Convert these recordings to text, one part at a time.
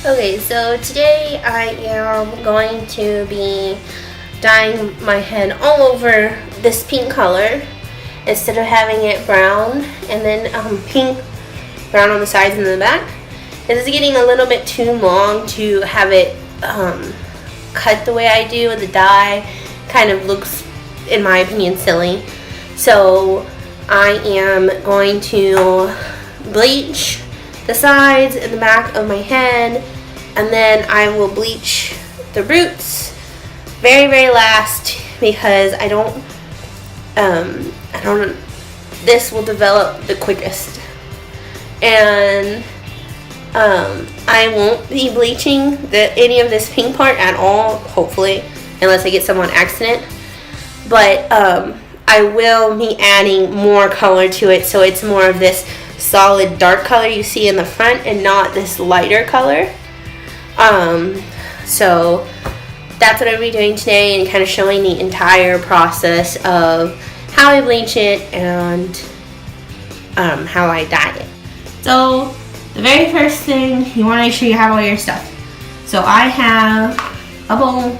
Okay, so today I am going to be dyeing my head all over this pink color instead of having it brown and then pink, brown on the sides and the back. This is getting a little bit too long to have it cut the way I do, and the dye kind of looks, in my opinion, silly. So I am going to bleach the sides and the back of my head, and then I will bleach the roots very last, because this will develop the quickest. And I won't be bleaching any of this pink part at all, hopefully, unless I get some on accident. But I will be adding more color to it, so it's more of this solid dark color you see in the front and not this lighter color. So that's what I'll be doing today, and kind of showing the entire process of how I bleach it and how I dye it. So the very first thing, you want to make sure you have all your stuff. So I have a bowl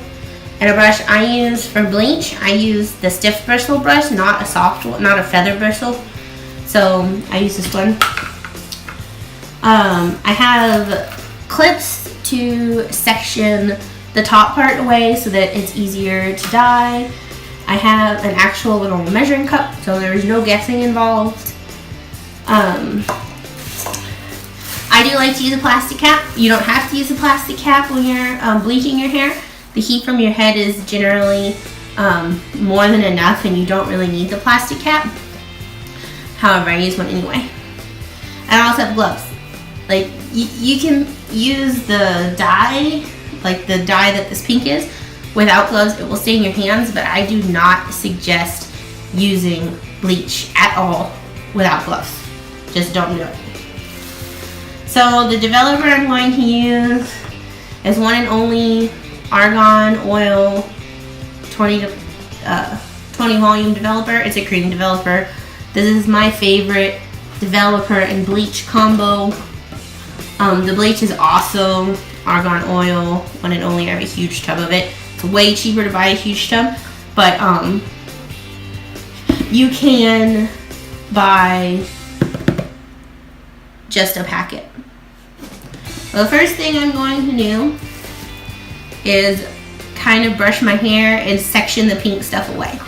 and a brush. I use for bleach, I use the stiff bristle brush, not a soft one, not a feather bristle. So I use this one. I have clips to section the top part away so that it's easier to dye. I have an actual little measuring cup, so there's no guessing involved. I do like to use a plastic cap. You don't have to use a plastic cap when you're bleaching your hair. The heat from your head is generally more than enough, and you don't really need the plastic cap. However, I use one anyway. And I also have gloves. Like, you can use the dye, like the dye that this pink is, without gloves. It will stay in your hands, but I do not suggest using bleach at all without gloves. Just don't do it. So the developer I'm going to use is one and only Argon Oil 20 volume developer. It's a cream developer. This is my favorite developer and bleach combo. The bleach is also Argon Oil, one and only. I have a huge tub of it. It's way cheaper to buy a huge tub, but you can buy just a packet. Well, the first thing I'm going to do is kind of brush my hair and section the pink stuff away.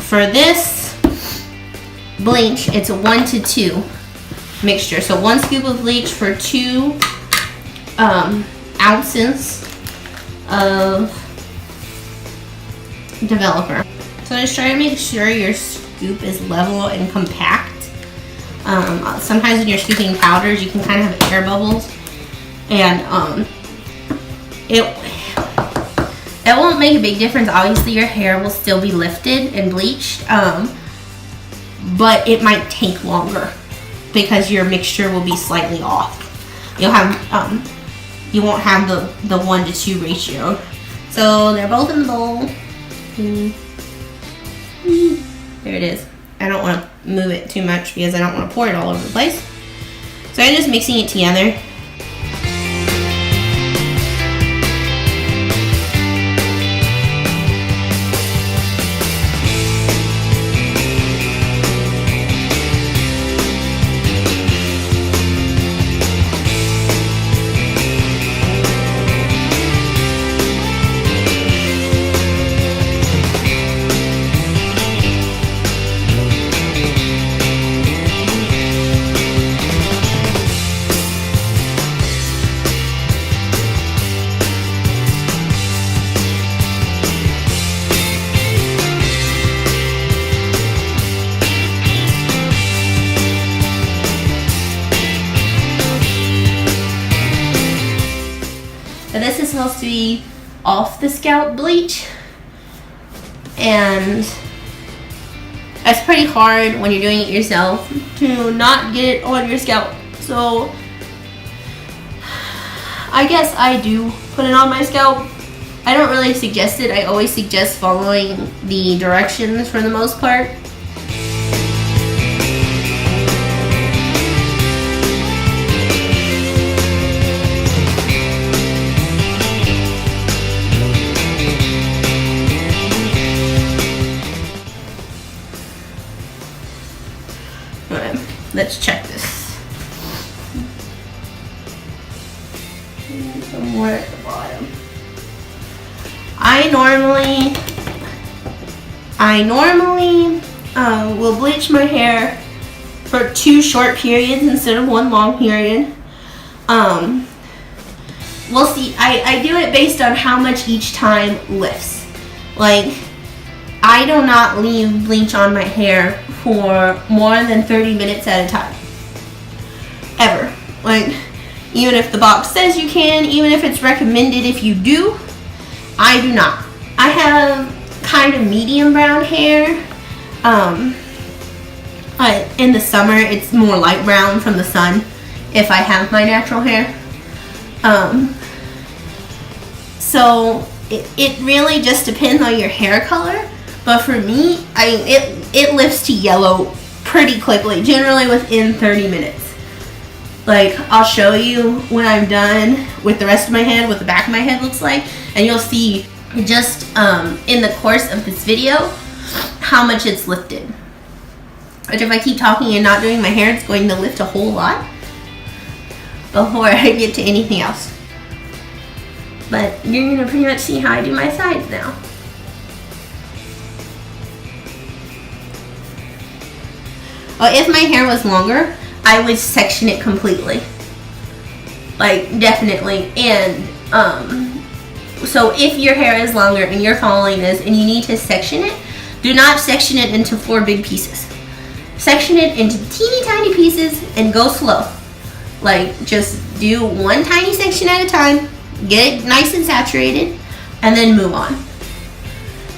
For this bleach, it's a 1 to 2 mixture. So 1 scoop of bleach for 2 ounces of developer. So just try to make sure your scoop is level and compact. Sometimes when you're scooping powders, you can kind of have air bubbles, and it won't make a big difference. Obviously, your hair will still be lifted and bleached, but it might take longer because your mixture will be slightly off. You'll have you won't have the 1 to 2 ratio. So they're both in the bowl. There it is. I don't want to move it too much because I don't want to pour it all over the place. So I'm just mixing it together. supposed to be off the scalp bleach, and it's pretty hard when you're doing it yourself to not get it on your scalp. So I guess I do put it on my scalp. I don't really suggest it. I always suggest following the directions for the most part. Alright, let's check this. Somewhere at the bottom. I normally will bleach my hair for 2 short periods instead of 1 long period. We'll see. I do it based on how much each time lifts. Like, I do not leave bleach on my hair for more than 30 minutes at a time. Ever. Like, even if the box says you can, even if it's recommended if you do, I do not. I have kind of medium brown hair. In the summer, it's more light brown from the sun if I have my natural hair. So it really just depends on your hair color. But for me, it lifts to yellow pretty quickly, generally within 30 minutes. Like, I'll show you when I'm done with the rest of my head, what the back of my head looks like, and you'll see just in the course of this video how much it's lifted. But if I keep talking and not doing my hair, it's going to lift a whole lot before I get to anything else. But you're going to pretty much see how I do my sides now. Well, if my hair was longer, I would section it completely. Like, definitely. And, so if your hair is longer and you're following this and you need to section it, do not section it into 4 big pieces. Section it into teeny tiny pieces and go slow. Like, just do 1 tiny section at a time, get it nice and saturated, and then move on.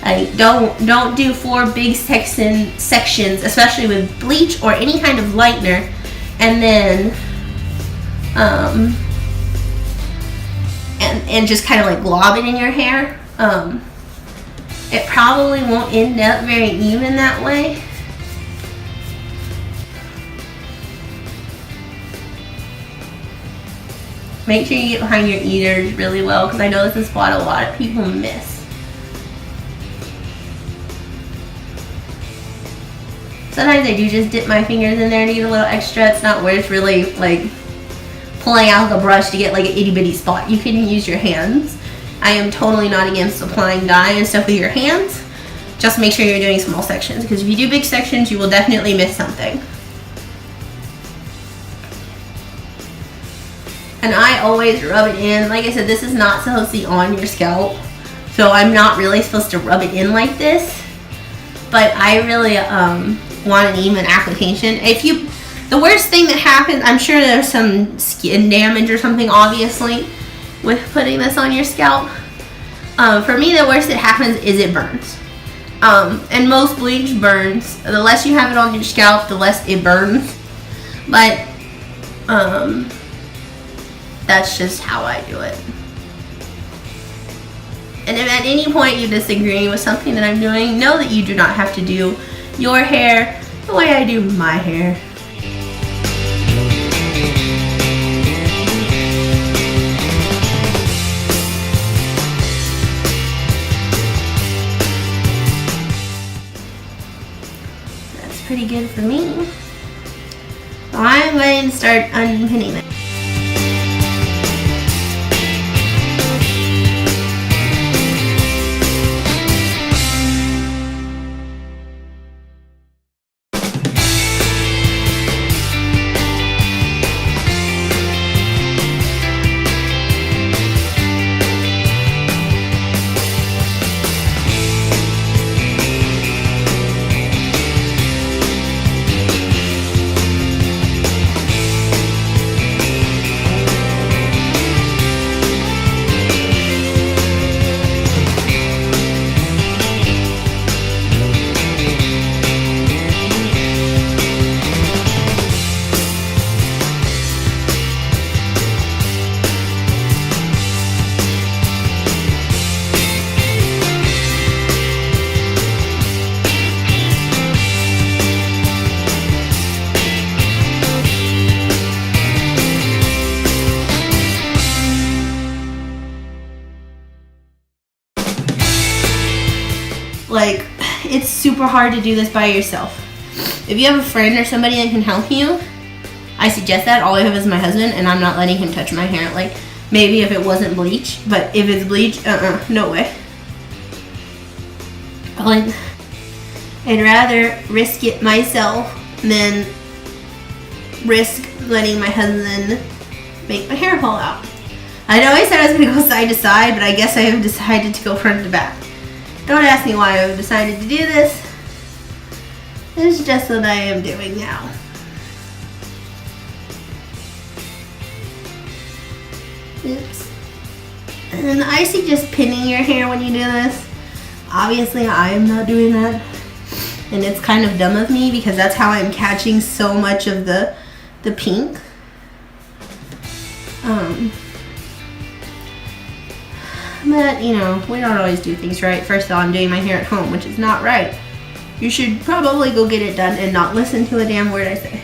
Like, don't do 4 big sections, especially with bleach or any kind of lightener, and then and just kind of like glob it in your hair. It probably won't end up very even that way. Make sure you get behind your ears really well, because I know this is what a lot of people miss. Sometimes I do just dip my fingers in there to get a little extra. It's not worth really like pulling out the brush to get like an itty bitty spot. You can use your hands. I am totally not against applying dye and stuff with your hands. Just make sure you're doing small sections, because if you do big sections, you will definitely miss something. And I always rub it in. Like I said, this is not supposed to be on your scalp, so I'm not really supposed to rub it in like this. But I really want an even application. The worst thing that happens, I'm sure there's some skin damage or something, obviously, with putting this on your scalp. For me, the worst that happens is it burns. And most bleach burns. The less you have it on your scalp, the less it burns. But that's just how I do it. And if at any point you disagree with something that I'm doing, know that you do not have to do your hair the way I do my hair. That's pretty good for me. So I'm going to start unpinning it. super hard to do this by yourself. If you have a friend or somebody that can help you, I suggest that. All I have is my husband, and I'm not letting him touch my hair. Like, maybe if it wasn't bleach, but if it's bleach, no way. Like, I'd rather risk it myself than risk letting my husband make my hair fall out. I know I said I was going to go side to side, but I guess I have decided to go front to back. Don't ask me why I've decided to do this. It's just what I am doing now. Oops. And I suggest pinning your hair when you do this. Obviously, I am not doing that. And it's kind of dumb of me because that's how I'm catching so much of the pink. But, you know, we don't always do things right. First of all, I'm doing my hair at home, which is not right. You should probably go get it done and not listen to a damn word I say.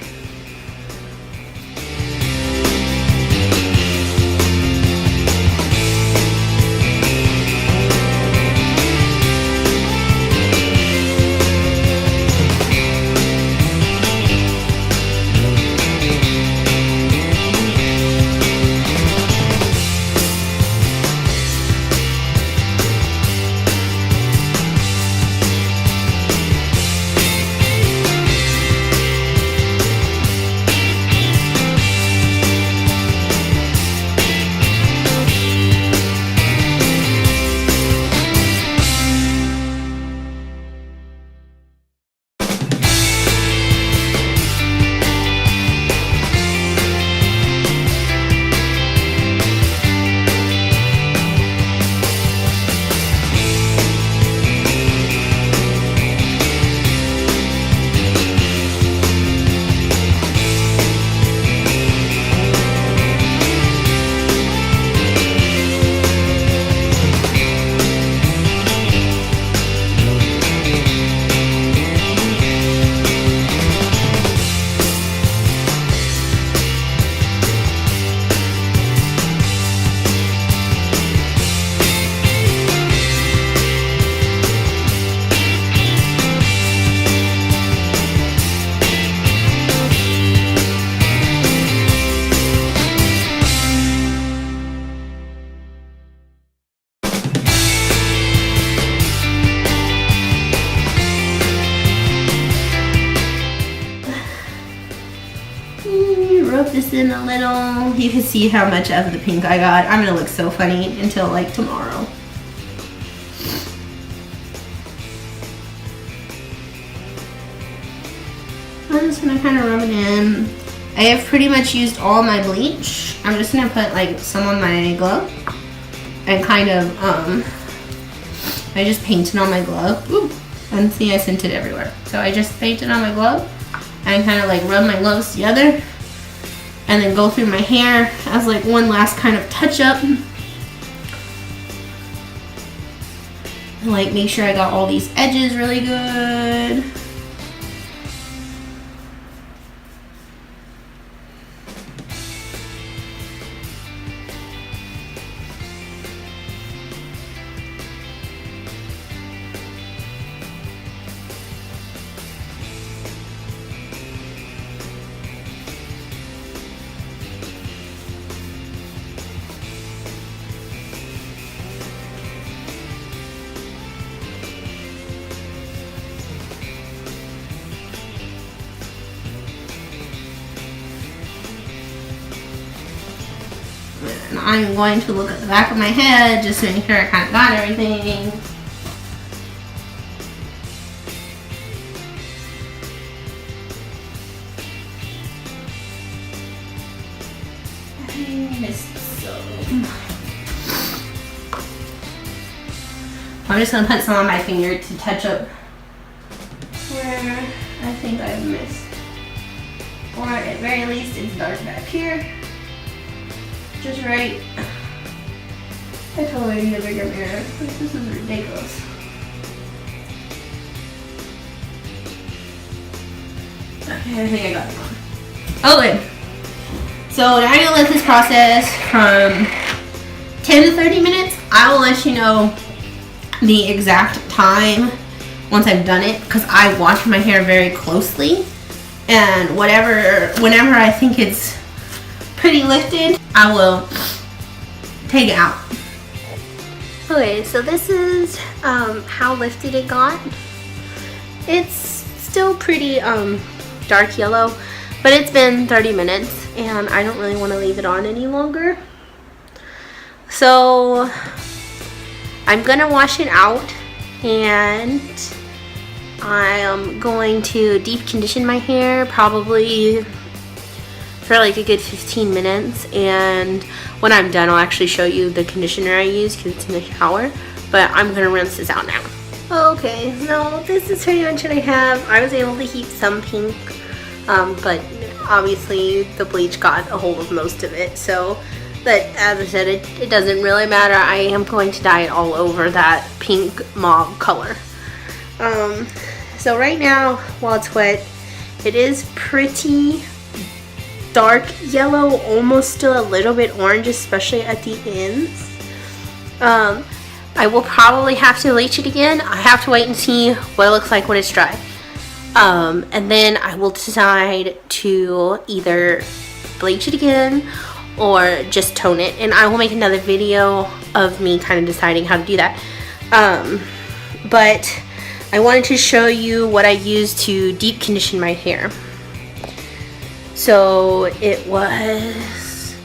Rub this in a little. You can see how much of the pink I got. I'm gonna look so funny until like tomorrow. I'm just gonna kind of rub it in. I have pretty much used all my bleach. I'm just gonna put like some on my glove and kind of I just painted on my glove. Ooh, and see, I sent it everywhere. So I just painted on my glove and kind of like rub my gloves together and then go through my hair as like one last kind of touch up. And like make sure I got all these edges really good. And I'm going to look at the back of my head just to make sure I kind of got everything. I missed some. I'm just going to put some on my finger to touch up where I think I've missed. Or at very least it's dark back here. Just right. I totally need a bigger mirror. This is ridiculous. Okay, I think I got it on. Okay. So now I'm gonna let this process from 10 to 30 minutes. I will let you know the exact time once I've done it, because I wash my hair very closely, and whenever I think it's pretty lifted, I will take it out. Okay, so this is how lifted it got. It's still pretty dark yellow, but it's been 30 minutes and I don't really want to leave it on any longer. So I'm gonna wash it out, and I am going to deep condition my hair probably for like a good 15 minutes, and when I'm done I'll actually show you the conditioner I use because it's in the shower, but I'm gonna rinse this out now. Okay, so this is pretty much what I have. I was able to heat some pink, but obviously the bleach got a hold of most of it, so, but as I said, it doesn't really matter. I am going to dye it all over that pink mauve color. So right now, while it's wet, it is pretty dark yellow, almost still a little bit orange, especially at the ends. I will probably have to bleach it again. I have to wait and see what it looks like when it's dry. And then I will decide to either bleach it again or just tone it. And I will make another video of me kind of deciding how to do that. But I wanted to show you what I use to deep condition my hair. So it was,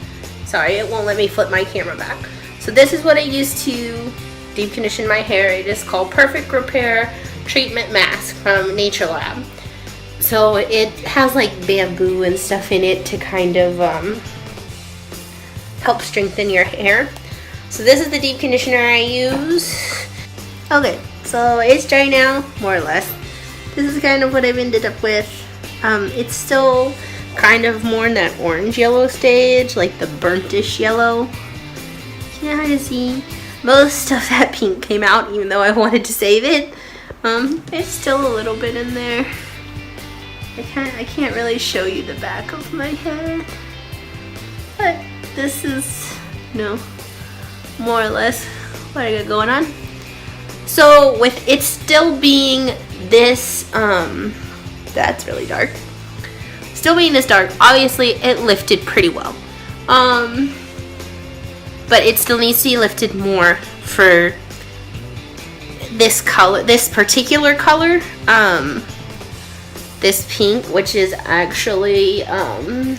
sorry, it won't let me flip my camera back. So this is what I use to deep condition my hair. It is called Perfect Repair Treatment Mask from Nature Lab. So it has like bamboo and stuff in it to kind of help strengthen your hair. So this is the deep conditioner I use. Okay, so it's dry now, more or less. This is kind of what I've ended up with. It's still kind of more in that orange yellow stage, like the burnt-ish yellow. You can kind of see most of that pink came out, even though I wanted to save it. It's still a little bit in there. I can't really show you the back of my head, but this is, you know, more or less what I got going on. So with it still being this, that's really dark. Still being this dark, obviously it lifted pretty well. But it still needs to be lifted more for this color, this particular color. This pink, which is actually Lime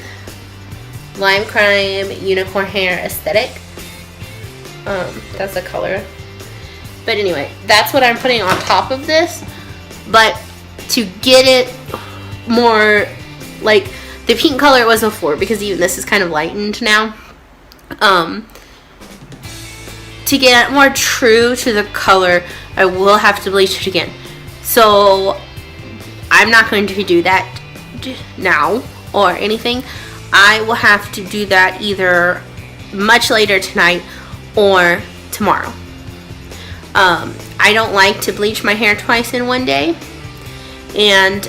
Crime Unicorn Hair Aesthetic. That's the color. But anyway, that's what I'm putting on top of this. But to get it more like the pink color it was before, because even this is kind of lightened now. To get it more true to the color, I will have to bleach it again. So I'm not going to do that now or anything. I will have to do that either much later tonight or tomorrow. I don't like to bleach my hair twice in one day, and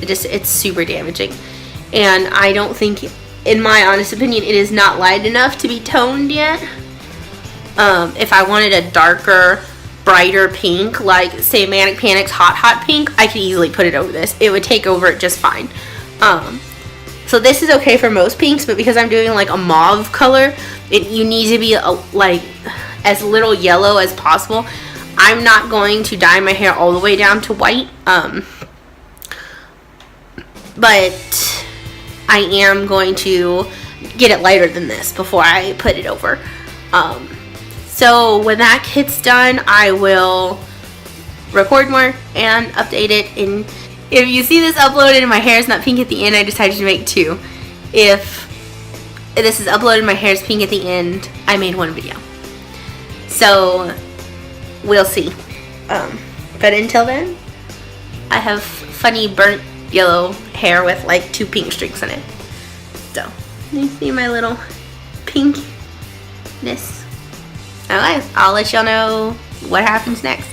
it's super damaging, and I don't think, in my honest opinion, it is not light enough to be toned yet. If I wanted a darker, brighter pink, like say Manic Panic's Hot Pink, I could easily put it over this. It would take over it just fine. So this is okay for most pinks, but because I'm doing like a mauve color, you need to be like as little yellow as possible. I'm not going to dye my hair all the way down to white, but I am going to get it lighter than this before I put it over. So when that gets done, I will record more and update it. And if you see this uploaded and my hair is not pink at the end, I decided to make two. If this is uploaded and my hair is pink at the end, I made one video. So we'll see. But until then, I have funny burnt yellow hair with like 2 pink streaks in it. So you see my little pinkness. Alright, I'll let y'all know what happens next.